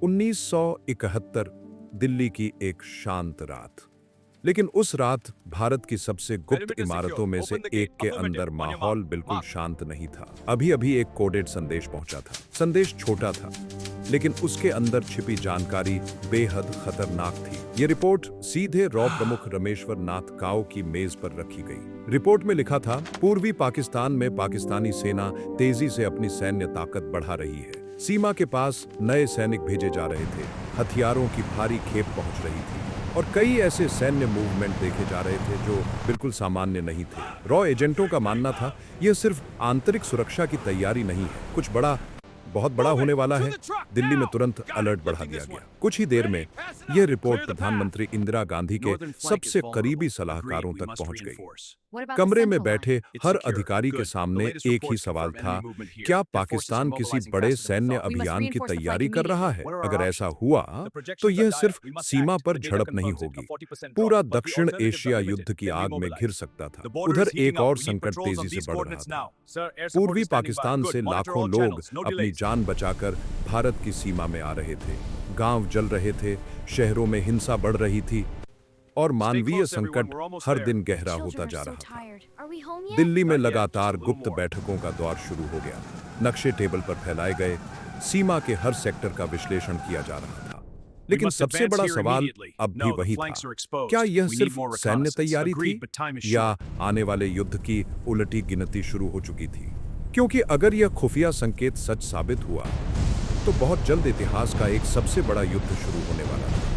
1971 दिल्ली की एक शांत रात। लेकिन उस रात भारत की सबसे गुप्त इमारतों में से एक के अंदर माहौल बिल्कुल शांत नहीं था। अभी अभी एक कोडेड संदेश पहुंचा था। संदेश छोटा था, लेकिन उसके अंदर छिपी जानकारी बेहद खतरनाक थी। ये रिपोर्ट सीधे रॉ प्रमुख रमेश्वर नाथ काओ की मेज पर रखी गई। रिपोर्ट में लिखा था, पूर्वी पाकिस्तान में पाकिस्तानी सेना तेजी से अपनी सैन्य ताकत बढ़ा रही है। सीमा के पास नए सैनिक भेजे जा रहे थे, हथियारों की भारी खेप पहुंच रही थी और कई ऐसे सैन्य मूवमेंट देखे जा रहे थे जो बिल्कुल सामान्य नहीं थे। रॉ एजेंटों का मानना था, यह सिर्फ आंतरिक सुरक्षा की तैयारी नहीं है, कुछ बहुत बड़ा होने वाला है। दिल्ली में तुरंत अलर्ट बढ़ा दिया गया। कुछ ही देर में यह रिपोर्ट प्रधानमंत्री इंदिरा गांधी के सबसे करीबी सलाहकारों तक पहुंच गई। कमरे में बैठे हर अधिकारी के सामने एक ही सवाल था, क्या पाकिस्तान किसी बड़े सैन्य अभियान की तैयारी कर रहा है? अगर ऐसा हुआ तो यह सिर्फ सीमा पर झड़प नहीं होगी, पूरा दक्षिण एशिया युद्ध की आग में घिर सकता था। उधर एक और संकट तेजी से बढ़ रहा था। पूर्वी पाकिस्तान से लाखों लोग अपनी जान बचाकर भारत की सीमा में आ रहे थे। गांव जल रहे थे, शहरों में हिंसा बढ़ रही थी और मानवीय संकट हर दिन गहरा होता जा रहा था। दिल्ली में लगातार गुप्त बैठकों का दौर शुरू हो गया। नक्शे टेबल पर फैलाए गए, सीमा के हर सेक्टर का विश्लेषण किया जा रहा था। लेकिन सबसे बड़ा सवाल अब भी वही था, क्या यह सिर्फ सैन्य तैयारी थी या आने वाले युद्ध की उलटी गिनती शुरू हो चुकी थी? क्योंकि अगर यह खुफिया संकेत सच साबित हुआ तो बहुत जल्द इतिहास का एक सबसे बड़ा युद्ध शुरू होने वाला था।